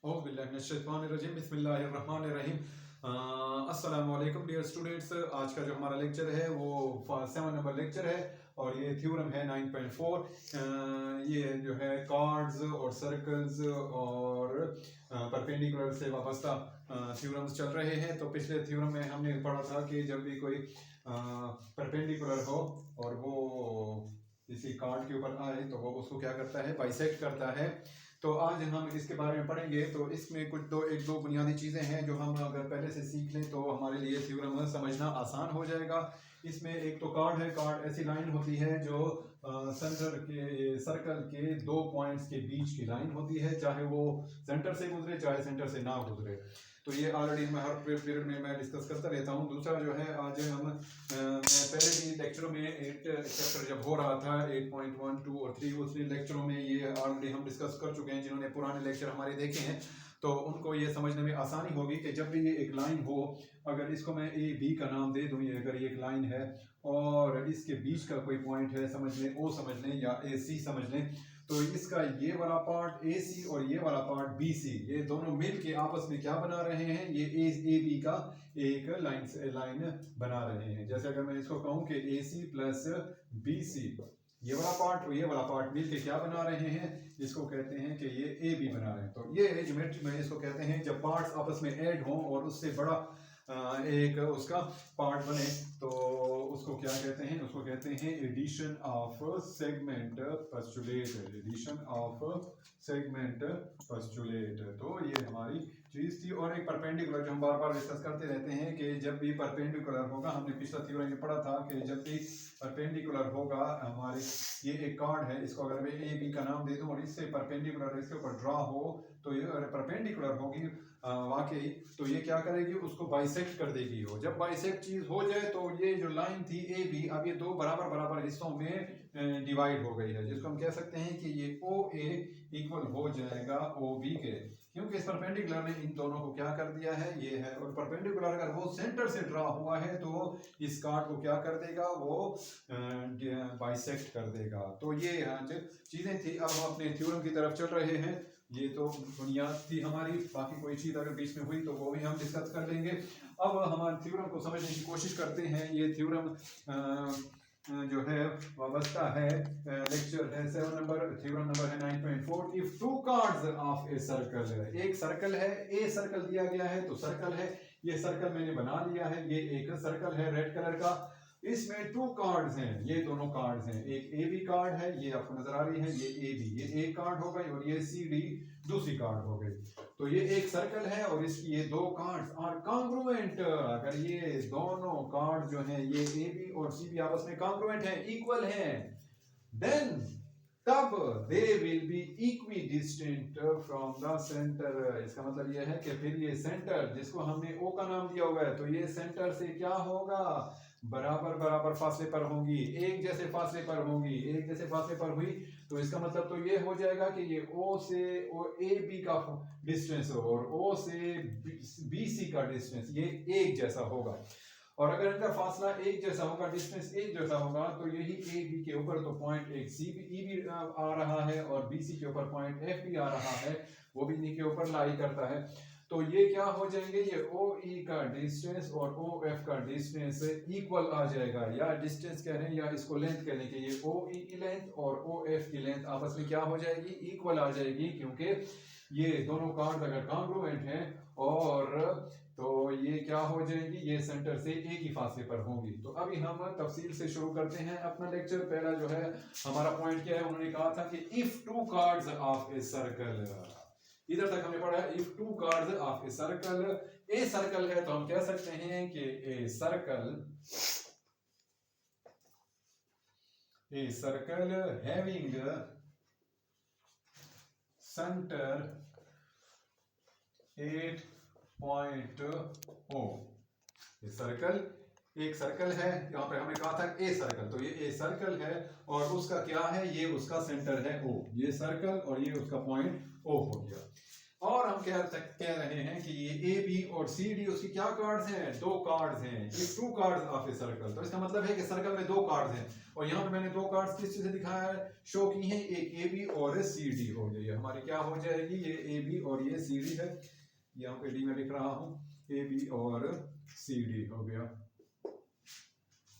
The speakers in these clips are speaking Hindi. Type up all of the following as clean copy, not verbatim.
बिस्मिल्लाहिर्रहमानिर्रहीम। अस्सलाम वालेकुम डियर स्टूडेंट्स। आज का जो हमारा लेक्चर है वो 7 नंबर लेक्चर है और ये थ्योरम है 9.4। ये जो है कार्ड्स और सर्कल्स और परपेंडिकुलर से वाबस्ता थ्योरम्स चल रहे हैं। तो पिछले थ्योरम में हमने पढ़ा था कि जब भी कोई परपेंडिकुलर हो और वो किसी कार्ड के ऊपर आए तो वो उसको क्या करता है, बाइसेक्ट करता है। तो आज हम इसके बारे में पढ़ेंगे। तो इसमें कुछ एक दो बुनियादी चीज़ें हैं जो हम अगर पहले से सीख लें तो हमारे लिए थ्योरम समझना आसान हो जाएगा। इसमें एक तो कार्ड है। कार्ड ऐसी लाइन होती है जो सेंटर के सर्कल के 2 पॉइंट्स के बीच की लाइन होती है, चाहे वो सेंटर से गुजरे चाहे सेंटर से ना गुजरे। तो ये ऑलरेडी मैं हर पीरियड में मैं डिस्कस करता रहता हूँ। दूसरा जो है, आज हम मैं पहले भी लेक्चरों में 8 चैप्टर जब हो रहा था 8.1, 2 और 3, उस लेक्चरों में ये ऑलरेडी हम डिस्कस कर चुके हैं। जिन्होंने पुराने लेक्चर हमारे देखे हैं तो उनको ये समझने में आसानी होगी कि जब भी ये एक लाइन हो, अगर इसको मैं ए बी का नाम दे दूँ, ये अगर ये एक लाइन है और इसके बीच का कोई पॉइंट है, समझ लें ओ समझ लें या ए सी समझ लें, तो इसका ये वाला पार्ट ए सी और ये वाला पार्ट बी सी, ये दोनों मिल के आपस में क्या बना रहे हैं, ये ए बी का एक लाइन बना रहे हैं। जैसे अगर मैं इसको कहूँ कि ए सी प्लस बी सी, ये वाला पार्ट और ये वाला पार्ट मिलके क्या बना रहे हैं, इसको कहते हैं कि ये ए बी बना रहे हैं। तो ये ज्योमेट्री में इसको कहते हैं जब पार्ट्स आपस में ऐड हों और उससे बड़ा एक उसका पार्ट बने तो उसको क्या कहते हैं, उसको कहते हैं addition of segment postulate. Addition of segment postulate. तो ये हमारी चीज थी। और एक परपेंडिकुलर जो हम बार बार डिस्कस करते रहते हैं कि जब भी परपेंडिकुलर होगा, हमने पिछला थ्योरम में पढ़ा था कि जब भी परपेंडिकुलर होगा हमारे, ये एक कार्ड है, इसको अगर मैं ए बी का नाम दे दूं और इससे परपेंडिकुलर इसके ऊपर ड्रा हो तो ये परपेंडिकुलर होगी वाकई, तो ये क्या करेगी, उसको बाइसेक्ट कर देगी। हो जब बाइसेक्ट चीज हो जाए तो ये जो लाइन थी ए बी, अब ये दो बराबर बराबर हिस्सों में डिवाइड हो गई है, जिसको हम कह सकते हैं कि ये ओ ए इक्वल हो जाएगा ओ बी के, क्योंकि इस परपेंडिकुलर ने इन दोनों को क्या कर दिया है, ये है। और परपेंडिकुलर अगर वो सेंटर से ड्रा हुआ है तो इस कार्ड को क्या कर देगा, वो बाइसेक्ट कर देगा। तो ये चीजें थी। अब हम अपने थ्योरम की तरफ चल रहे हैं। ये तो बुनियाद थी हमारी, बाकी कोई चीज अगर बीच में हुई तो वो भी हम डिस्कस कर लेंगे। अब हमारे थ्योरम को समझने की कोशिश करते हैं। ये थ्योरम जो है वाबस्ता है, लेक्चर है 7 नंबर, थ्योरम नंबर है 9.4। If two cards of a circle, एक सर्कल है, ए सर्कल दिया गया है तो सर्कल है, ये सर्कल मैंने बना लिया है, ये एक सर्कल है रेड कलर का, इसमें 2 कार्ड्स हैं, ये दोनों कार्ड्स हैं, एक ए बी कार्ड है, ये आपको नजर आ रही है, ये ए बी, ये एक कार्ड हो गई और ये सी डी दूसरी कार्ड हो गई। तो ये एक सर्कल है और इसकी ये 2 कार्ड्स आर कॉन्ग्रुएंट। अगर ये दोनों कार्ड जो हैं, ये ए बी और सी बी आपस में कॉन्ग्रुएंट हैं, इक्वल हैं, देन तब they will be equi distant from the centre. इसका मतलब यह है कि फिर ये सेंटर जिसको हमने ओ का नाम दिया हुआ है, तो ये सेंटर से क्या होगा, बराबर बराबर फासले पर होंगी, एक जैसे फासले पर होंगी। एक जैसे फासले पर हुई तो इसका मतलब तो ये हो जाएगा कि ये ओ से ए बी का डिस्टेंस और ओ से बी सी का डिस्टेंस ये एक जैसा होगा। और अगर इनका फासला एक जैसा होगा, डिस्टेंस एक जैसा होगा, तो यही ए बी के ऊपर तो पॉइंट एक सी बी ई बी आ रहा है और बी सी के ऊपर पॉइंट एफ भी आ रहा है, वो भी इन्हीं के ऊपर लाई करता है। तो ये क्या हो जाएंगे, ये ओ ई का डिस्टेंस और ओ एफ का डिस्टेंस इक्वल आ जाएगा, या डिस्टेंस कह रहे हैं या इसको लेंथ कह लें कि ये ओ ई की लेंथ और ओ एफ की लेंथ आपस में क्या हो जाएगी, इक्वल आ जाएगी, क्योंकि ये दोनों कार्ड अगर कॉन्ग्रुएंट हैं और तो ये क्या हो जाएगी, ये सेंटर से एक ही फासले पर होंगी। तो अभी हम तफसील से शुरू करते हैं अपना लेक्चर। पहला जो है हमारा पॉइंट क्या है, उन्होंने कहा था कि if 2 cards of a circle, इधर तक हमने पढ़ा है if 2 cards of a circle. A circle है तो हम कह सकते हैं कि ए सर्कल हैविंग सेंटर 8.0। ये सर्कल एक सर्कल है, यहाँ पे हमने कहा था ए सर्कल, तो ये ए सर्कल है और उसका क्या है, ये उसका सेंटर है ओ, ये सर्कल और ये उसका पॉइंट ओ हो गया। और हम कह रहे हैं कि ये ए बी और सी डी उसकी क्या कार्ड्स हैं, दो कार्ड्स हैं, ये to cards of a circle. तो इसका मतलब है कि सर्कल में दो कार्ड्स हैं और यहाँ पे मैंने दो कार्ड्स किस चीज से दिखाया है, शो की हैं, एक ए बी और सी डी हो गई है हमारी, क्या हो जाएगी, ये ए बी और ये सी डी है, यहाँ पे डी में लिख रहा हूँ, ए बी और सी डी हो गया।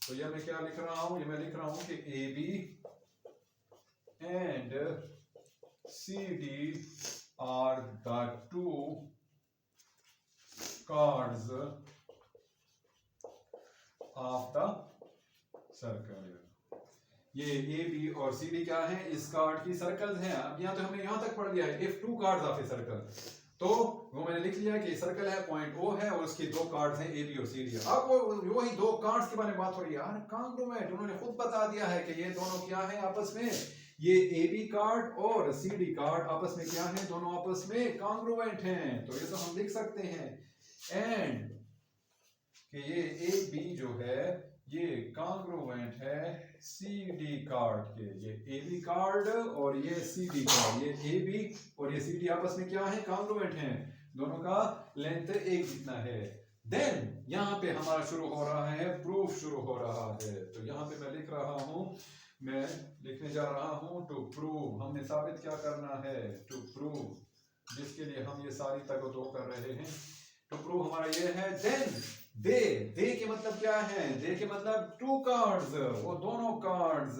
तो यह मैं क्या लिख रहा हूँ, ये मैं लिख रहा हूँ कि A B and C D are the two cards of the circle। ये ए बी और सी डी क्या है, इस कार्ड की सर्कल्स हैं। अब यहाँ तो हमने यहाँ तक पढ़ लिया है, if two cards of a circle, तो वो मैंने लिख लिया कि सर्कल है, पॉइंट ओ है और उसके दो कार्ड्स हैं ए बी और सी डी। अब वो ही दो कार्ड्स के बारे में बात हो रही है यार, कांग्रुएंट, उन्होंने खुद बता दिया है कि ये दोनों क्या है आपस में, ये ए बी कार्ड और सी डी कार्ड आपस में क्या है, दोनों आपस में कांग्रुएंट हैं। तो ये तो हम लिख सकते हैं एंड कि ये ए बी जो है ये कांग्रुएंट है सी डी कार्ड के, ये ए बी कार्ड और ये सी डी कार्ड, ये ए बी और ये सी डी आपस में क्या है, कांग्रुएंट हैं, दोनों का लेंथ एक जितना है। देन यहाँ पे हमारा शुरू हो रहा है, प्रूफ शुरू हो रहा है। तो यहाँ पे मैं लिख रहा हूं, मैं लिखने जा रहा हूं टू प्रूव, हमने साबित क्या करना है, टू प्रूव, जिसके लिए हम ये सारी तकतो कर रहे हैं। टू प्रूव हमारा ये है, देन दे के मतलब क्या है, दे के मतलब टू कार्ड्स, वो दोनों cards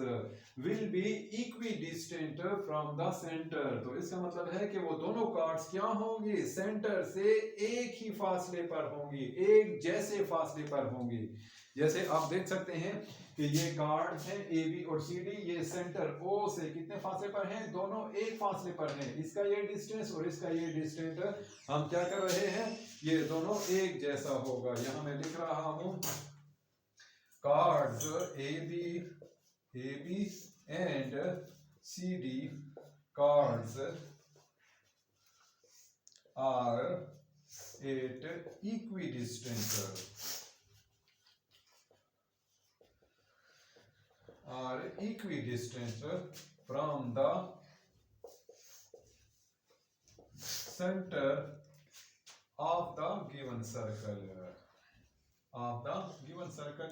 will be equi distant from the centre. तो इसका मतलब है कि वो दोनों कार्ड्स क्या होंगी, सेंटर से एक ही फासले पर होंगी, एक जैसे फासले पर होंगी। जैसे आप देख सकते हैं कि ये कार्ड है ए बी और सी डी, ये सेंटर ओ से कितने फासले पर हैं, दोनों एक फासले पर हैं, इसका ये डिस्टेंस और इसका ये डिस्टेंस हम क्या कर रहे हैं, ये दोनों एक जैसा होगा। यहाँ मैं लिख रहा हूं chords A B and C D chords are at equidistant from the center of the given circle,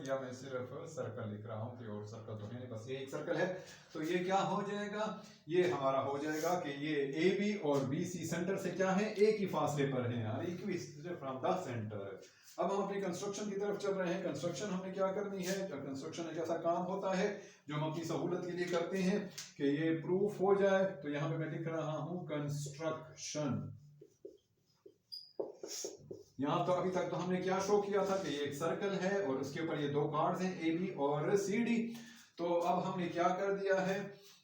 या मैं सिर्फ सर्कल लिख रहा हूँ कि और सर्कल तो है नहीं, बस ये एक सर्कल है। तो ये क्या हो जाएगा, ये हमारा हो जाएगा कि ये ए बी और बी सी सेंटर से क्या है, एक ही फासले पर है, इक्विडिस्टेंट फ्रॉम द सेंटर। अब हम अपनी कंस्ट्रक्शन की तरफ चल रहे हैं। कंस्ट्रक्शन हमने क्या करनी है, कंस्ट्रक्शन एक ऐसा काम होता है जो हम अपनी सहूलत के लिए करते हैं कि ये प्रूफ हो जाए। तो यहाँ पे मैं लिख रहा हूं कंस्ट्रक्शन। यहाँ तो अभी तक तो हमने क्या शो किया था कि ये एक सर्कल है और उसके ऊपर ये दो कार्ड्स हैं ए बी और सी डी। तो अब हमने क्या कर दिया है,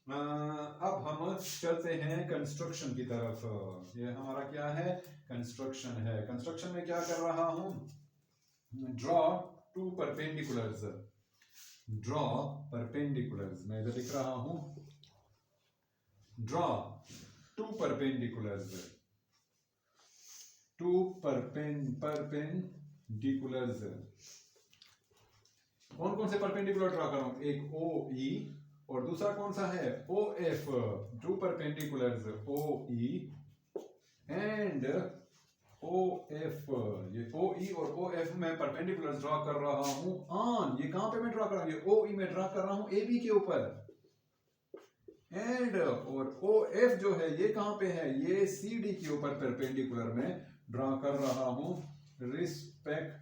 अब हम चलते हैं कंस्ट्रक्शन की तरफ। ये हमारा क्या है, कंस्ट्रक्शन है। कंस्ट्रक्शन में क्या कर रहा हूं, draw two perpendiculars, draw perpendiculars, मैं इधर लिख रहा हूं draw two perpendiculars, two perpendiculars. कौन कौन से परपेंडिकुलर ड्रॉ करूं, एक ओ ई और दूसरा कौन सा है, O F. Two perpendiculars O E and O F, ये ओ ई और ओ एफ में परपेंडिकुलर्स ड्रॉ कर रहा हूं ऑन, ये कहां पे मैं ड्रॉ कर रहा हूं, ये ओ ई में ड्रॉ कर रहा हूं ए बी के ऊपर, एंड और ओ एफ जो है ये कहां पे है, ये सी डी के ऊपर परपेंडिकुलर में ड्रॉ कर रहा हूं रिस्पेक्टिवली,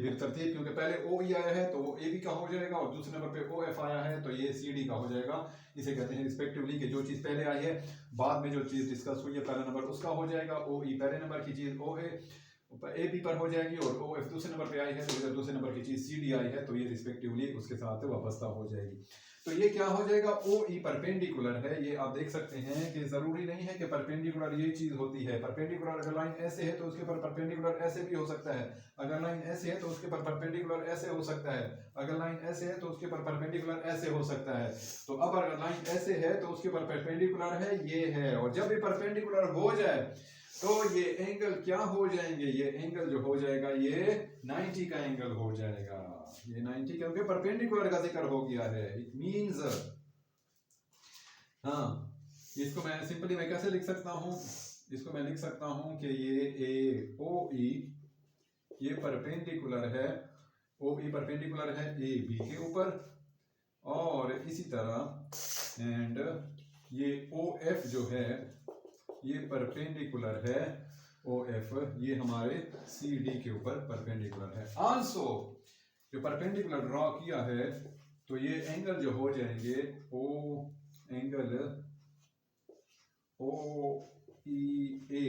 फिर तरतीब, क्योंकि पहले ओ ई आया है तो वो ए बी का हो जाएगा और दूसरे नंबर पे ओ एफ आया है तो ये सी डी का हो जाएगा। इसे कहते हैं रिस्पेक्टिवली, कि जो चीज पहले आई है बाद में जो चीज डिस्कस हुई है पहला नंबर उसका हो जाएगा, ओ ई पहले नंबर की चीज ओ ए बी पर हो जाएगी और ओ एफ दूसरे नंबर पे आई है तो इधर दूसरे नंबर की चीज सी डी आई है तो ये रिस्पेक्टिवली उसके साथ वाबस्ता हो जाएगी। तो ये क्या हो जाएगा, ओ ई परपेंडिकुलर है। ये आप देख सकते हैं कि जरूरी नहीं है कि परपेंडिकुलर ये चीज होती है। परपेंडिकुलर अगर लाइन ऐसे है तो उसके ऊपर परपेंडिकुलर ऐसे भी हो सकता है, अगर लाइन ऐसे है तो उसके ऊपर परपेंडिकुलर ऐसे हो सकता है, अगर लाइन ऐसे है तो उसके ऊपर परपेंडिकुलर ऐसे हो सकता है। तो अब अगर लाइन ऐसे है तो उसके ऊपर परपेंडिकुलर है ये है, और जब ये परपेंडिकुलर हो जाए तो ये एंगल क्या हो जाएंगे, ये एंगल जो हो जाएगा ये 90 का एंगल हो जाएगा। ये 90 क्योंकि परपेंडिकुलर का जिक्र हो गया है, इट मींस, हाँ इसको मैं सिंपली मैं कैसे लिख सकता हूं, इसको मैं लिख सकता हूं कि ये ए ओ ई ये परपेंडिकुलर है, ओ ई परपेंडिकुलर है ए बी के ऊपर, और इसी तरह एंड ये ओ एफ जो है ये परपेंडिकुलर है, ओ एफ ये हमारे सी डी के ऊपर परपेंडिकुलर है। आल्सो जो परपेंडिकुलर ड्रॉ किया है तो ये एंगल जो हो जाएंगे ओ एंगल ओ ई ए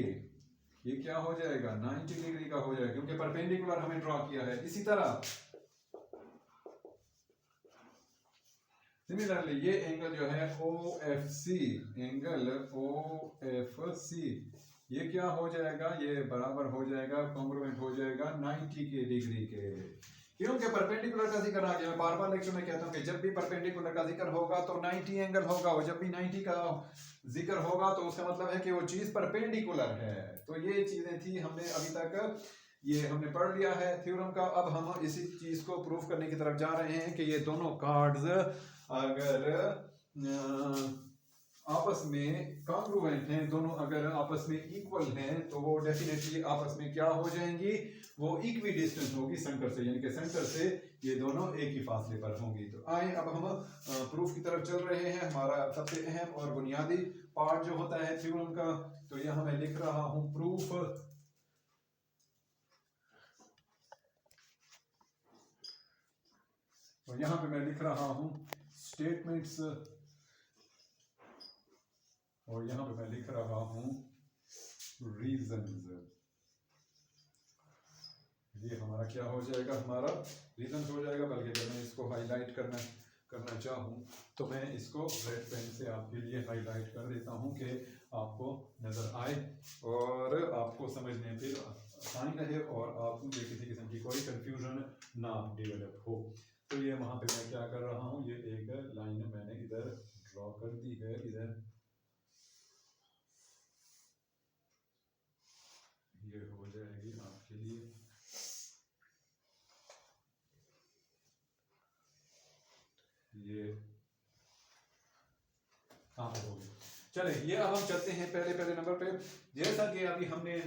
ये क्या हो जाएगा 90 डिग्री का हो जाएगा, क्योंकि परपेंडिकुलर हमें ड्रॉ किया है। इसी तरह सिमिलरली ये एंगल जो है O F C, angle O F C ये क्या हो जाएगा, ये बराबर हो जाएगा, कॉन्ग्रुएंट हो जाएगा 90 के डिग्री के, क्योंकि परपेंडिकुलर का जिक्र आ गया। मैं बार बार लेक्चर में कहता हूं कि जब भी परपेंडिकुलर का जिक्र होगा तो 90 एंगल होगा, और जब भी 90 का जिक्र होगा तो उसका मतलब है कि वो चीज परपेंडिकुलर है। तो ये चीजें थी, हमने अभी तक ये हमने पढ़ लिया है थ्योरम का। अब हम इसी चीज को प्रूफ करने की तरफ जा रहे हैं कि ये दोनों कार्ड्स अगर आपस में कॉन्ग्रुएंट हैं, दोनों अगर आपस में इक्वल हैं तो वो डेफिनेटली आपस में क्या हो जाएंगी, वो इक्वी डिस्टेंस होगी सेंटर से, यानी कि सेंटर से ये दोनों एक ही फासले पर होंगी। तो आए अब हम प्रूफ की तरफ चल रहे हैं। हमारा सबसे अहम और बुनियादी पार्ट जो होता है थ्योरम का, तो यहाँ मैं लिख रहा हूं प्रूफ। और यहाँ पे मैं लिख रहा हूं स्टेटमेंट्स, और यहाँ पे मैं लिख रहा हूं रीजंस। ये हमारा क्या हो जाएगा, हमारा रीजंस हो जाएगा। बल्कि अगर मैं इसको हाईलाइट करना चाहूँ तो मैं इसको रेड पेन से आपके लिए हाईलाइट कर देता हूँ कि आपको नजर आए और आपको समझने फिर आसानी रहे और आपको किसी किस्म की कोई कंफ्यूजन ना डेवलप हो। तो ये वहाँ पे मैं क्या कर रहा हूँ, ये एक लाइन मैंने इधर ड्रॉ कर दी है, इधर ये हो जाएगी आपके लिए। ये कहाँ पे हो गया, चले ये अब हम चलते हैं पहले नंबर पे। जैसा कि अभी हमने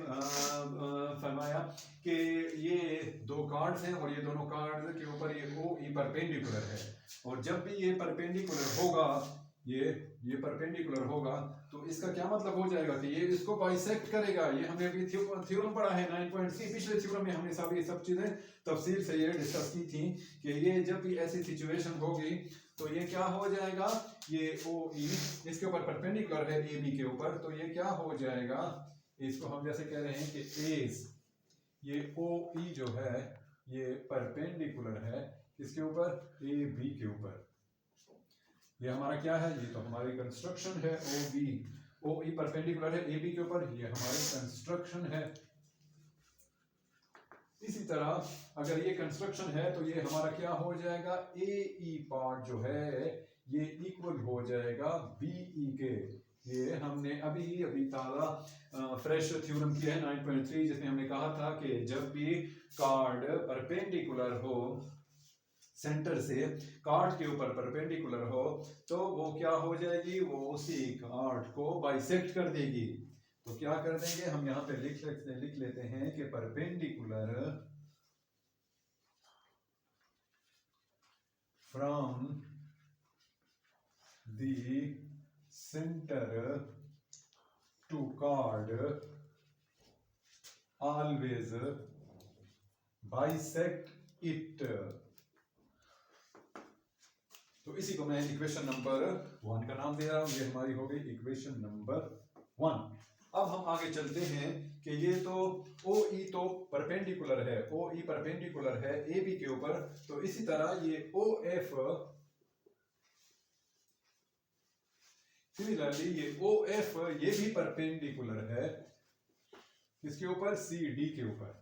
फरमाया कि ये दो कार्ड्स हैं और ये दोनों कार्ड्स के ऊपर ये ओ ई परपेंडिकुलर है, और जब भी ये परपेंडिकुलर होगा, ये परपेंडिकुलर होगा तो इसका क्या मतलब हो जाएगा कि ये इसको बाइसेक्ट करेगा। ये हमने अभी थ्योरम पढ़ा है 9.3, पिछले थ्योरम में हमने सब चीजें तफसील से ये डिस्कस की थी कि ये जब भी ऐसी सिचुएशन होगी तो ये क्या हो जाएगा, ये ओ ई इसके ऊपर परपेंडिकुलर है ए बी के ऊपर, तो ये क्या हो जाएगा, इसको हम जैसे कह रहे हैं कि एज ये ओ ई जो है ये परपेंडिकुलर है इसके ऊपर ए बी के ऊपर। ये हमारा क्या है, ये तो हमारी कंस्ट्रक्शन है ओ बी, ओ ई परपेंडिकुलर है ए बी के ऊपर, ये हमारी कंस्ट्रक्शन है। इसी तरह अगर ये कंस्ट्रक्शन है तो ये हमारा क्या हो जाएगा, ए ई पार्ट जो है ये इक्वल हो जाएगा बी ई के। ये हमने अभी ताज़ा फ्रेश थ्योरम किया है 9.3, जिसमें हमने कहा था कि जब भी कार्ड परपेंडिकुलर हो, सेंटर से कार्ड के ऊपर परपेंडिकुलर हो, तो वो क्या हो जाएगी, वो उसी कार्ड को बाइसेक्ट कर देगी। तो क्या कर देंगे हम यहाँ पे लिख लेते हैं कि perpendicular from the centre to chord always bisect it. तो इसी को मैं इक्वेशन नंबर 1 का नाम दे रहा हूं। ये हमारी हो गई इक्वेशन नंबर 1। अब हम आगे चलते हैं कि ये तो ओ ई तो परपेंडिकुलर है, ओ ई परपेंडिकुलर है ए बी के ऊपर, तो इसी तरह ये ओ एफ सिमिलरली ये ओ एफ ये भी परपेंडिकुलर है किसके ऊपर, सी डी के ऊपर।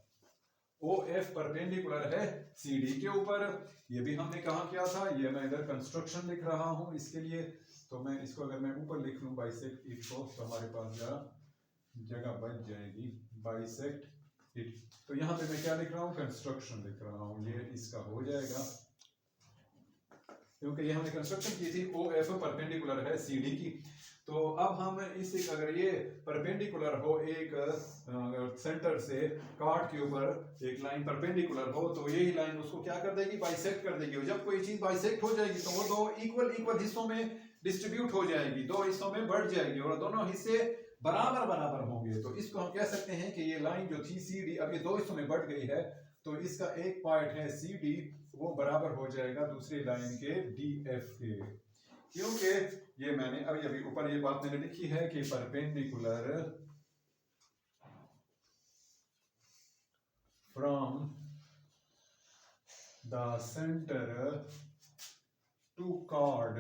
ओ एफ परपेंडिकुलर है सी डी के ऊपर। ये भी हमने कहा क्या था, ये मैं इधर कंस्ट्रक्शन लिख रहा हूं इसके लिए, तो मैं इसको अगर मैं ऊपर लिख लूं बाइसेक्ट इट को तो हमारे पास जरा जगह बच जाएगी, बाइसेक्ट इट। तो यहाँ पे मैं क्या लिख रहा हूँ, कंस्ट्रक्शन लिख रहा हूँ, ये इसका हो जाएगा क्योंकि ये हमने कंस्ट्रक्शन की थी ओ एफ परपेंडिकुलर है सी डी की। तो अब हम इस अगर ये परपेंडिकुलर हो एक सेंटर से कार्ड के ऊपर एक लाइन परपेंडिकुलर हो तो यही लाइन उसको क्या कर देगी, बाइसेक्ट कर देगी। और जब कोई चीज बाइसेक्ट हो जाएगी तो वो दो इक्वल हिस्सों में डिस्ट्रीब्यूट हो जाएगी, दो हिस्सों में बढ़ जाएगी और दोनों हिस्से बराबर बराबर होंगे। तो इसको हम कह सकते हैं कि ये लाइन जो थी सी डी अब ये दो हिस्सों में बढ़ गई है, तो इसका एक पार्ट है सी डी वो बराबर हो जाएगा दूसरी लाइन के डी एफ के, क्योंकि ये मैंने अभी ऊपर ये बात मैंने लिखी है कि perpendicular from the centre to chord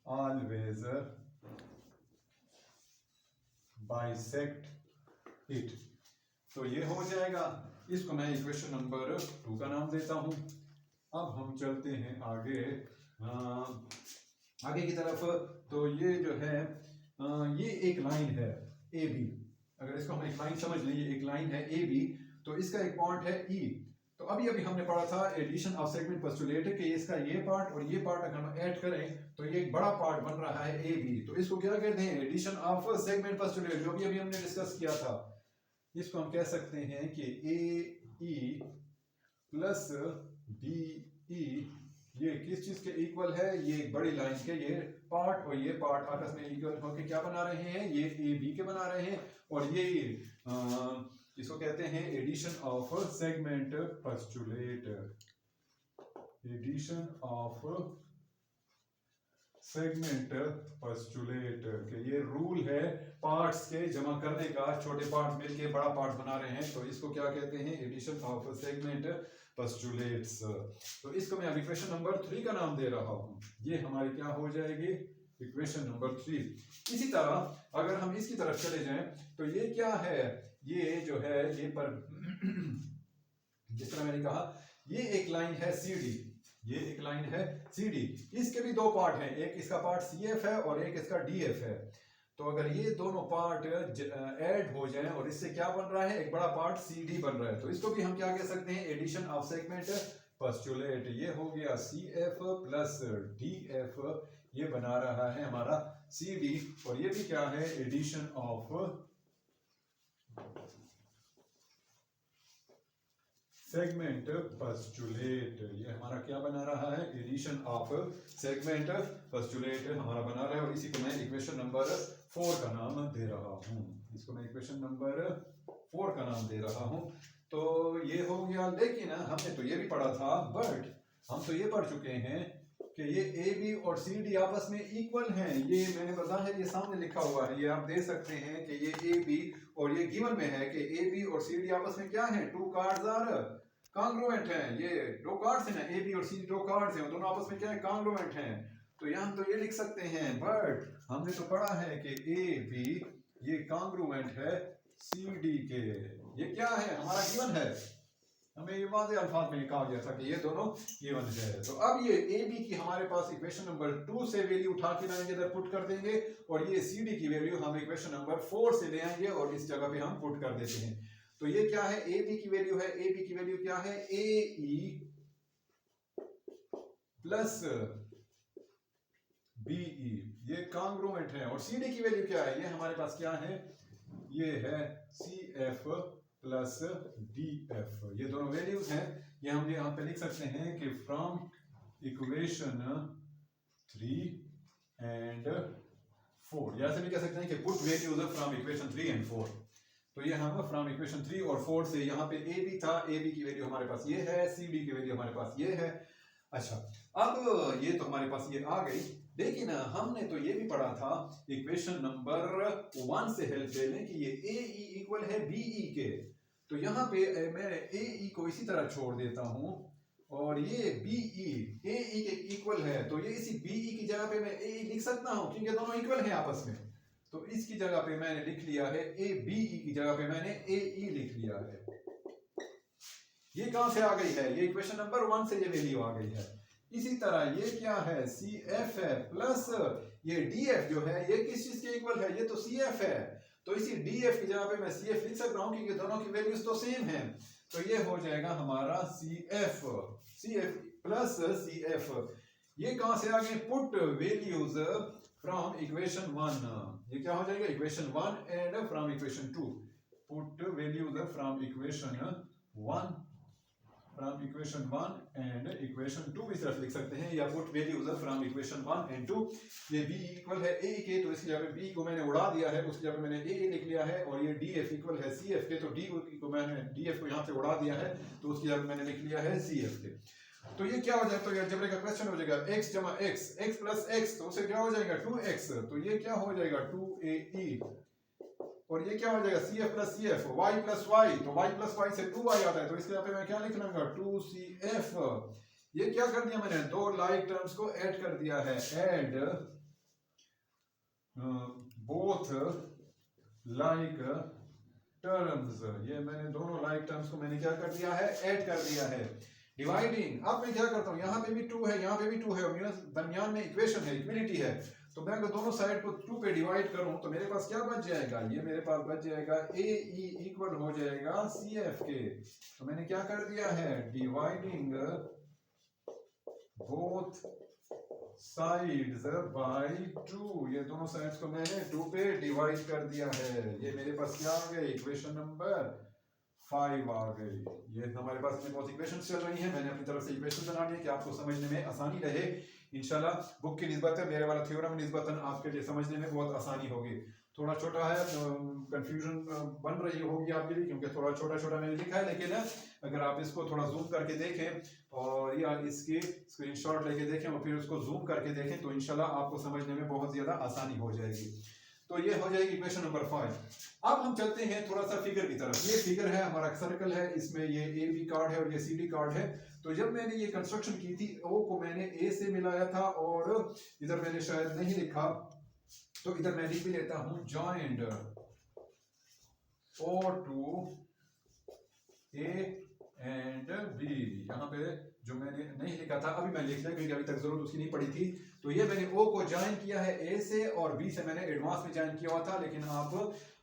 always bisect it. तो ये हो जाएगा, इसको मैं इक्वेशन नंबर 2 का नाम देता हूं। अब हम चलते हैं आगे की तरफ। तो ये जो है ये एक लाइन है ए बी, अगर इसको हम एक लाइन समझ लें, ये एक लाइन है ए बी, तो इसका एक पॉइंट है ई। तो अभी हमने पढ़ा था एडिशन ऑफ सेगमेंट पोस्टुलेट कि इसका ये पार्ट और ये पार्ट अगर हम ऐड करें तो ये एक बड़ा पार्ट बन रहा है ए बी। तो इसको क्या कहते हैं, एडिशन ऑफ सेगमेंट पोस्टुलेट, जो भी अभी हमने डिस्कस किया था। इसको हम कह सकते हैं कि ए ई प्लस बी ई ये किस चीज के इक्वल है, ये एक बड़ी लाइन के ये पार्ट और ये पार्ट आपस में इक्वल होकर क्या बना रहे हैं, ये ए बी के बना रहे हैं। और ये इसको कहते हैं addition of segment postulate, addition of segment postulate के ये रूल है पार्ट्स के जमा करने का, छोटे पार्ट मिलके बड़ा पार्ट बना रहे हैं, तो इसको क्या कहते हैं, एडिशन ऑफ सेगमेंट पोस्टुलेट्स। तो इसको मैं अब इक्वेशन नंबर 3 का नाम दे रहा हूं, ये हमारी क्या हो जाएगी, इक्वेशन नंबर 3। इसी तरह अगर हम इसकी तरफ चले जाएं तो ये क्या है, ये जो है ये पर जिस तरह मैंने कहा ये एक लाइन है सी डी, ये एक लाइन है सी डी, इसके भी दो पार्ट हैं, एक इसका पार्ट सी एफ है और एक इसका डी एफ है। तो अगर ये दोनों पार्ट ऐड हो जाएं और इससे क्या बन रहा है, एक बड़ा पार्ट सी डी बन रहा है, तो इसको भी हम क्या कह सकते हैं, एडिशन ऑफ सेगमेंट पोस्टुलेट। ये हो गया C F plus D F, ये बना रहा है हमारा सी डी, और ये भी क्या है, एडिशन ऑफ सेगमेंट पोस्टुलेट। ये हमारा क्या बना रहा है, एडिशन ऑफ सेगमेंट पोस्टुलेट हमारा बना रहा है। और इसी को मैं इक्वेशन नंबर 4 का नाम दे रहा हूं, इसको मैं इक्वेशन नंबर 4 का नाम दे रहा हूं। तो ये हो गया, लेकिन हमने तो ये भी पढ़ा था, बट हम तो ये पढ़ चुके हैं कि ये ए बी और सी डी आपस में इक्वल हैं। ये मैंने बताया है, ये सामने लिखा हुआ है, ये आप देख सकते हैं कि ये ए बी और ये गिवन में है कि ए बी और सी डी आपस में क्या है, टू कार्ड्स आर कॉन्ग्रुएंट हैं। ये दो कार्ड्स हैं ना, ए बी और सी डी दो कार्ड्स हैं, दोनों आपस में क्या है, कॉन्ग्रुएंट हैं। तो यहाँ हम तो ये लिख सकते हैं, बट हमने तो पढ़ा है कि ए बी ये कॉन्ग्रुएंट है सी डी के, ये क्या है, हमारा गिवन है, हमें ये वाज़ेह अल्फाज में कहा गया था कि ये दोनों गिवन है। तो अब ये ए बी की हमारे पास इक्वेशन नंबर 2 से वैल्यू उठा के लाएंगे, इधर पुट कर देंगे, और ये सी डी की वैल्यू हम इक्वेशन नंबर 4 से ले आएंगे और इस जगह पे हम पुट कर देते हैं। तो ये क्या है, ए बी की वैल्यू है, ए बी की वैल्यू क्या है, ए ई प्लस बी ई, ये कॉन्ग्रुएंट है। और सी डी की वैल्यू क्या है, ये हमारे पास क्या है, ये है C F plus D F, ये दोनों वैल्यूज हैं। ये हम यहाँ पे लिख सकते हैं कि फ्रॉम इक्वेशन 3 एंड 4, या ऐसे भी कह सकते हैं कि put values from equation 3 and 4। तो ये हम फ्रॉम इक्वेशन 3 और 4 से, यहाँ पे ए बी था, ए बी की वैल्यू हमारे पास ये है, सी डी की वैल्यू हमारे पास ये है। अच्छा, अब ये तो हमारे पास ये आ गई, लेकिन हमने तो ये भी पढ़ा था इक्वेशन नंबर 1 से हेल्प ले लें कि ये ए ई इक्वल है बी ई के। तो यहाँ पे मैं ए ई को इसी तरह छोड़ देता हूँ और ये बी ई ए ई के इक्वल है, तो ये इसी बी ई की जगह पे मैं ए ई लिख सकता हूँ क्योंकि दोनों इक्वल हैं आपस में। तो इसकी जगह पे मैंने लिख लिया है ए बी ई की जगह पे मैंने ए ई लिख लिया है। ये कहां से आ गई है, ये इक्वेशन नंबर 1 से ये वैल्यू आ गई है। इसी तरह ये क्या है, सी एफ है प्लस ये डी एफ जो है, ये किस चीज के इक्वल है, ये तो सी एफ है। तो इसी डी एफ की जगह पे मैं सी एफ लिख सकता हूँ क्योंकि दोनों की वैल्यूज तो सेम है। तो ये हो जाएगा हमारा C F plus C F. ये कहां से आ गए, पुट वैल्यूज फ्रॉम इक्वेशन 1, ये क्या हो जाएगा equation 1 and from equation 2, put values from equation 1 and equation 2 इस तरफ लिख सकते हैं, या put values from equation 1 and 2। ये b इक्वल है a के, तो इसकी जगह b को मैंने उड़ा दिया है, उसकी जगह मैंने a लिख लिया है, और ये df इक्वल है cf के, तो d को मैंने df को यहाँ पे उड़ा दिया है, तो उसकी जगह मैंने लिख लिया है cf के। तो ये क्या हो जाएगा, तो अलजेब्रा का क्वेश्चन हो जाएगा x जमा x, x प्लस x, तो उसे क्या हो जाएगा 2x, तो ये क्या हो जाएगा 2ae, और ये क्या हो जाएगा cf plus cf, y plus y, तो y प्लस y से 2y आता है, तो इसके यहाँ पे मैं क्या लिख लूंगा 2cf। ये क्या कर दिया मैंने, दो लाइक टर्म्स को ऐड कर दिया है, ऐड बोथ लाइक टर्म्स, ये मैंने दोनों लाइक टर्म्स को मैंने क्या कर दिया है, ऐड कर दिया है। डिवाइडिंग, अब मैं क्या करता हूँ, यहाँ पे भी 2 है, यहाँ पे भी 2 है, और दरमियान में इक्वेशन है, इक्विलिटी है, तो मैं अगर दोनों साइड को 2 पे डिवाइड करूं तो मेरे पास क्या बच जाएगा, ये मेरे पास बच जाएगा AE इक्वल हो जाएगा CF के। तो मैंने क्या कर दिया है, डिवाइडिंग बोथ साइड्स बाय 2, ये दोनों साइड्स को मैंने 2 पे डिवाइड कर दिया है। ये मेरे पास क्या आ गया, इक्वेशन नंबर 5 आ गई। ये हमारे पास में बहुत इक्वेशंस चल रही हैं, मैंने अपनी तरफ से इक्वेशन बना लिए कि आपको समझने में आसानी रहे। इंशाल्लाह बुक की निस्बत मेरे वाला थ्योरम निस्बतन आपके लिए समझने में बहुत आसानी होगी। थोड़ा छोटा है, कंफ्यूजन बन रही होगी आपके लिए, क्योंकि थोड़ा छोटा छोटा मैंने लिखा है, लेकिन अगर आप इसको थोड़ा जूम करके देखें और या इसकी स्क्रीनशॉट लेके देखें और फिर उसको जूम करके देखें तो इंशाल्लाह आपको समझने में बहुत ज़्यादा आसानी हो जाएगी। तो ये हो जाएगी इक्वेशन नंबर 5। अब हम चलते हैं थोड़ा सा फिगर की तरफ। ये फिगर है, हमारा सर्कल है, इसमें ये AB कार्ड है और ये CD कार्ड है। तो जब मैंने ये कंस्ट्रक्शन की थी, O को मैंने A से मिलाया था, और इधर मैंने शायद नहीं लिखा, तो इधर मैं लिख भी लेता हूं, joint O to A and B। यहाँ पे जो मैंने नहीं लिखा था अभी मैं लिख लिया, क्योंकि अभी तक जरूरत उसकी नहीं पड़ी थी। तो ये मैंने O को ज्वाइन किया है A से, और B से मैंने एडवांस में ज्वाइन किया हुआ था, लेकिन आप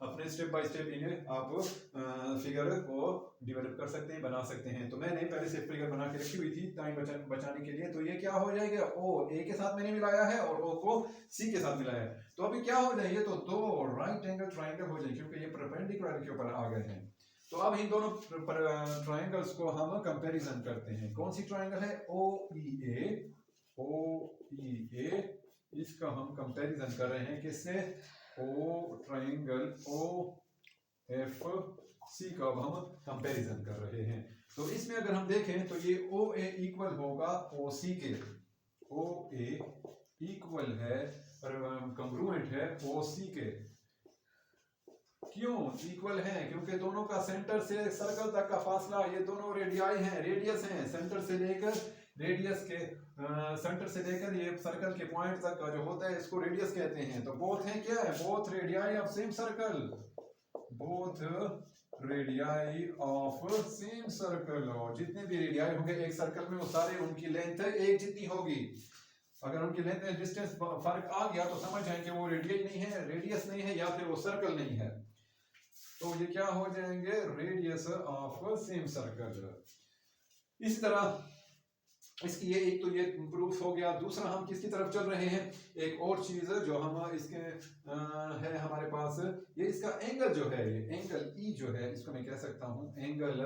अपने स्टेप बाय स्टेप इन्हें आप फिगर को डेवलप कर सकते हैं, बना सकते हैं। तो मैंने पहले से फिगर बना के रखी हुई थी टाइम बचाने के लिए। तो ये क्या हो जाएगा, O A के साथ मैंने मिलाया है और O को C के साथ मिलाया है। तो अभी क्या हो जाएंगे, तो दो राइट एंगल ट्राइंगल हो जाएंगे, क्योंकि ये परपेंडिकुलर के ऊपर आ गए हैं। तो अब इन दोनों ट्रायंगल्स को हम कंपैरिजन करते हैं। कौन सी ट्रायंगल है, OEA, इसका हम कंपैरिजन कर रहे हैं किससे, ट्रायंगल OFC का हम कंपैरिजन कर रहे हैं। तो इसमें अगर हम देखें तो ये OA इक्वल होगा OC के, OA इक्वल है कंग्रुएंट है OC के। क्यों इक्वल है, क्योंकि दोनों का सेंटर से सर्कल तक का फासला, ये दोनों रेडियाई हैं, रेडियस हैं, सेंटर से लेकर रेडियस के सेंटर से लेकर ये सर्कल के पॉइंट तक का जो होता है इसको रेडियस कहते हैं। तो बोथ हैं क्या है, both radii of same circle, both radii of same circle. और जितने भी रेडियाई होंगे एक सर्कल में वो सारे उनकी लेंथ एक जितनी होगी। अगर उनकी लेंथ में डिस्टेंस फर्क आ गया तो समझ जाएं कि वो रेडियस नहीं है, रेडियस नहीं है, या फिर वो सर्कल नहीं है। तो ये क्या हो जाएंगे, रेडियस ऑफ सेम सर्कल। इसी तरह इसकी ये एक तो ये प्रूफ हो गया। दूसरा हम किसकी तरफ चल रहे हैं, एक और चीज जो हम इसके है हमारे पास, ये इसका एंगल जो है, ये एंगल E जो है, इसको मैं कह सकता हूं एंगल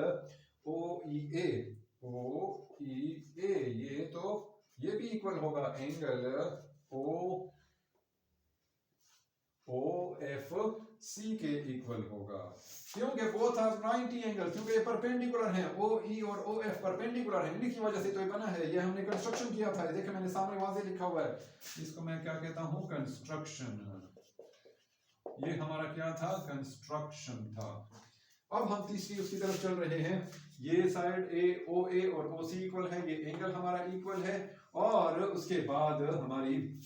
OEA, ये तो ये भी इक्वल होगा एंगल OFC के इक्वल होगा, क्योंकि बोथ आर 90 एंगल, क्योंकि ये परपेंडिकुलर हैं, OE और OF परपेंडिकुलर हैं, इन्हीं की वजह से तो ये बना है। ये हमने कंस्ट्रक्शन किया था, देखिए मैंने सामने वाज़े लिखा हुआ है, इसको मैं क्या कहता हूं, कंस्ट्रक्शन। ये हमारा क्या था, कंस्ट्रक्शन था। अब हम तीसरी उसकी तरफ चल रहे हैं। ये साइड OA और OC इक्वल है, ये एंगल हमारा इक्वल है, और उसके बाद हमारी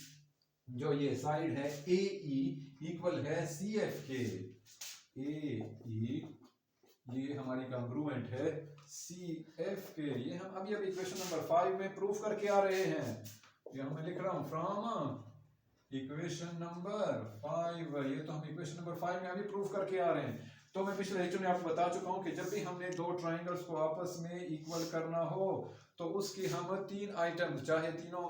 जो ये साइड है AE इक्वल है CF के, AE ये हमारी कंग्रुएंट है CF के। ये हम अभी इक्वेशन नंबर 5 में प्रूफ करके आ रहे हैं। ये मैं लिख रहा हूं फ्रॉम इक्वेशन नंबर 5, ये तो हम इक्वेशन नंबर 5 में अभी प्रूफ करके आ रहे हैं। तो मैं पिछले लेक्चर में आपको बता चुका हूं कि जब भी हमने दो ट्रायंगल्स को आपस में इक्वल करना हो तो उसकी हम 3 आइटम, चाहे तीनों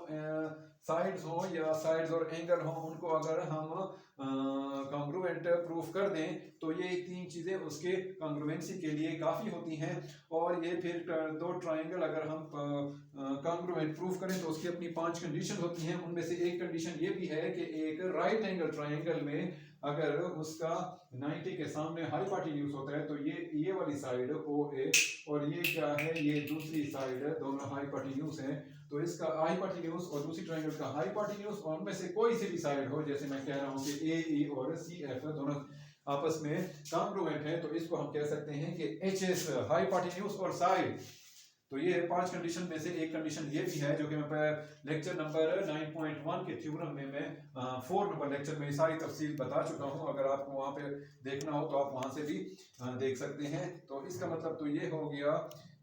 साइड्स हो या साइड्स और एंगल हो, उनको अगर हम कॉन्ग्रुएंट प्रूफ कर दें तो ये तीन चीज़ें उसके कॉन्ग्रुएंसी के लिए काफ़ी होती हैं। और ये फिर दो ट्राइंगल अगर हम कॉन्ग्रुएंट प्रूफ करें तो उसकी अपनी 5 कंडीशन होती हैं। उनमें से एक कंडीशन ये भी है कि एक राइट एंगल ट्राइंगल में अगर उसका 90 के सामने हाइपोटेन्यूज होता है तो ये वाली साइड OA और ये क्या है, ये दूसरी साइड है, दोनों हाइपोटेन्यूज हैं। तो इसका हाइपोटेन्यूज और दूसरी ट्रायंगल का हाइपोटेन्यूज और उनमें से कोई सी भी साइड हो, जैसे मैं कह रहा हूँ कि AE और CF दोनों आपस में कॉन्ग्रुएंट है, तो इसको हम कह सकते हैं कि HS हाइपोटेन्यूज और साइड। तो ये 5 कंडीशन में से एक कंडीशन ये भी है जो कि मैं लेक्चर नंबर 9.1 के थ्योरम में मैं 4 नंबर लेक्चर में सारी तफसील बता चुका हूँ। अगर आपको वहाँ पे देखना हो तो आप वहाँ से भी देख सकते हैं। तो इसका मतलब तो ये हो गया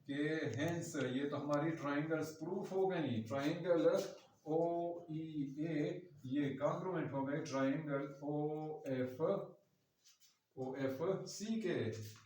कि हेंस ये तो हमारी ट्राइंगल्स प्रूफ हो गई। ट्राइंगल OEA ये कॉन्ग्रुएंट हो गए ट्राइंगल OFC के।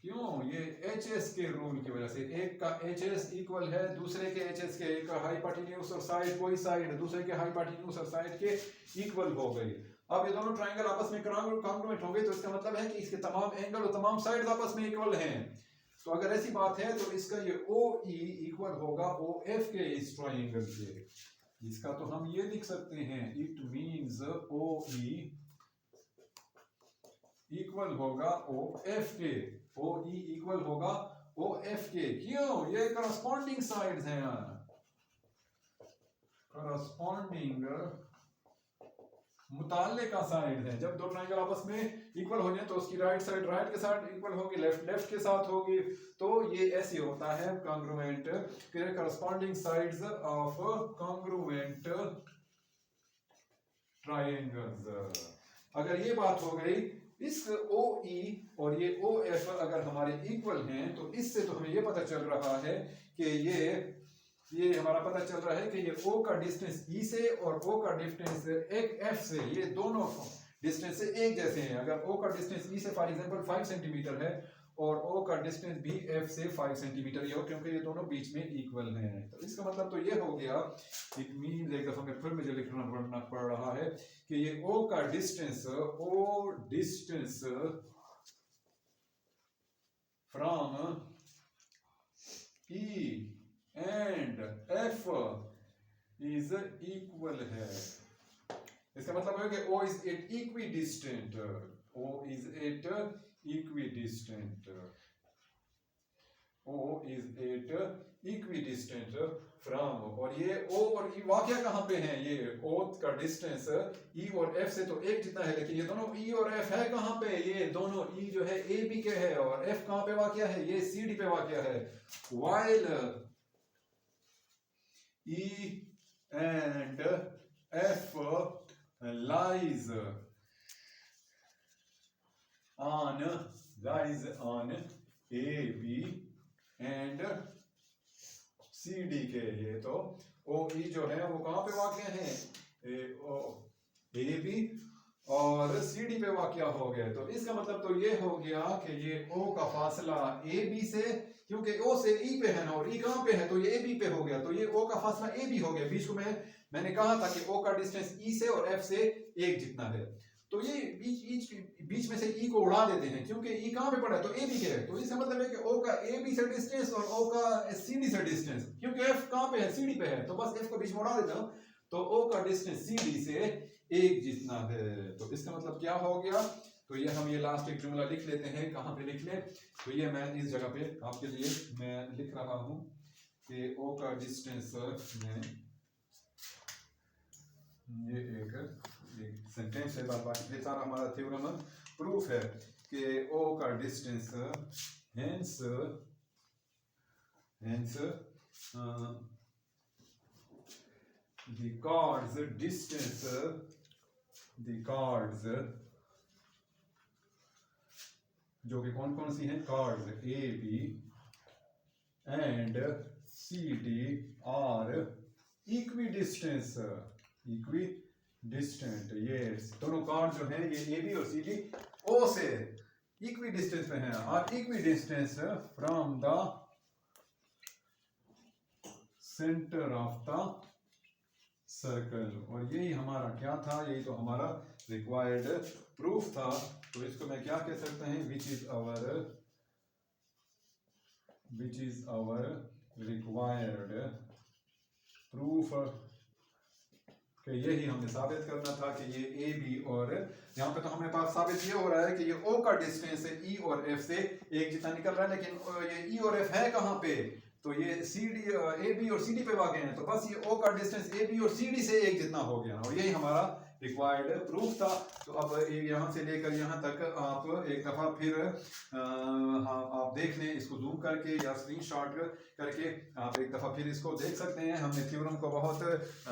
क्यों? ये HS के रूल की वजह से, एक का HS इक्वल है दूसरे के HS के, एक का हाइपोटेन्यूज और साइड, कोई साइड दूसरे के हाइपोटेन्यूज और साइड के इक्वल हो गई। अब ये दोनों ट्राइंगल आपस में कॉन्ग्रुएंट हो गए तो इसका मतलब है कि इसके तमाम एंगल और तमाम साइड्स आपस में इक्वल हैं। तो अगर ऐसी बात है तो इसका ये OE इक्वल होगा OF के इस ट्राइंगल के। इसका तो हम ये लिख सकते हैं, इट मींस OE इक्वल होगा OF के, OE इक्वल होगा OF के। क्यों? ये करस्पॉन्डिंग साइड्स हैं, करस्पॉन्डिंग मुताल्लिका साइड है। जब दो ट्रायंगल आपस में इक्वल हो जाए तो उसकी राइट साइड राइट के साथ इक्वल होगी, लेफ्ट के साथ होगी। तो ये ऐसे होता है congruent, corresponding sides of congruent triangles. अगर ये बात हो गई, इस OE और ये OF अगर हमारे इक्वल हैं तो इससे तो हमें ये पता चल रहा है कि ये हमारा पता चल रहा है कि ये O का डिस्टेंस E से और O का डिस्टेंस एक F से, ये दोनों डिस्टेंस से एक जैसे हैं। अगर O का डिस्टेंस E से फॉर एग्जांपल 5 सेंटीमीटर है और O का डिस्टेंस भी F से 5 सेंटीमीटर ही हो, क्योंकि ये दोनों बीच में इक्वल हैं। तो इसका मतलब तो ये हो गया, इट मींस एक दफा फिर मुझे लिखना पड़ रहा है कि ये O का distance, O distance from E and F is equal है। इसका मतलब है कि O is at equidistant, O is at equidistant, O is at equidistant from, और ये O और E वाकया कहाँ पे हैं? ये O का डिस्टेंस E और F से तो एक जितना है, लेकिन ये दोनों E और F है कहाँ पे? ये दोनों E जो है AB के है और F कहाँ पे वाकया है? ये CD पे वाकया है। while E and F lies on AB and CD के। ये तो OE जो है वो कहाँ पे वाक़या है? AB और CD पे वाक़या हो गया। तो इसका मतलब तो ये हो गया कि ये O का फासला AB से, क्योंकि O से E पे है ना, और E कहाँ पे है? तो ये AB पे हो गया। तो ये O का फासला AB हो गया। बीच को मैंने कहा था कि O का डिस्टेंस E से और F से एक जितना है। तो ये बीच में से E को उड़ा देते हैं, क्योंकि E कहाँ पे पड़ा है? तो AB के है। तो इसका मतलब है कि O का AB से डिस्टेंस और O का CD से डिस्टेंस, क्योंकि F कहाँ पे है? CD पे है, तो बस F को बीच में उड़ा देता हूँ। तो O का डिस्टेंस CD से एक जितना है। तो इसका मतलब क्या हो गया? तो ये हम ये लास्ट एक जुमला लिख लेते हैं। कहाँ पे लिख ले? तो ये मैं इस जगह पे आपके लिए मैं लिख रहा हूँ कि O का डिस्टेंस में ये एक सेंटेंस है, बाकी ये सारा हमारा थ्योरम प्रूफ है कि O का distance hence the chords distance, the chords जो कि कौन कौन सी हैं? chords AB and CD are equidistant, ये दोनों chords जो हैं ये AB और CD O से equidistant पे हैं, are equidistant from the center of the circle. और यही हमारा क्या था, यही तो हमारा रिक्वायर्ड प्रूफ था। तो इसको मैं क्या कह सकते हैं, which is our required proof, कि यही हमने साबित करना था कि ये ए बी, और यहाँ पे तो हमारे पास साबित ये हो रहा है कि ये ओ का डिस्टेंस है ई और एफ से एक जितना निकल रहा है, लेकिन ये ई और एफ है कहाँ पे, तो ये सी डी, ए बी और सी डी पे वाक़ हैं, तो बस ये ओ का डिस्टेंस ए बी और सी डी से एक जितना हो गया, और यही हमारा रिक्वायर्ड प्रूफ था। तो अब यहाँ से लेकर यहाँ तक आप एक दफ़ा फिर हाँ आप देख लें, इसको जूम करके या स्क्रीनशॉट करके आप एक दफ़ा फिर इसको देख सकते हैं। हमने थ्योरम को बहुत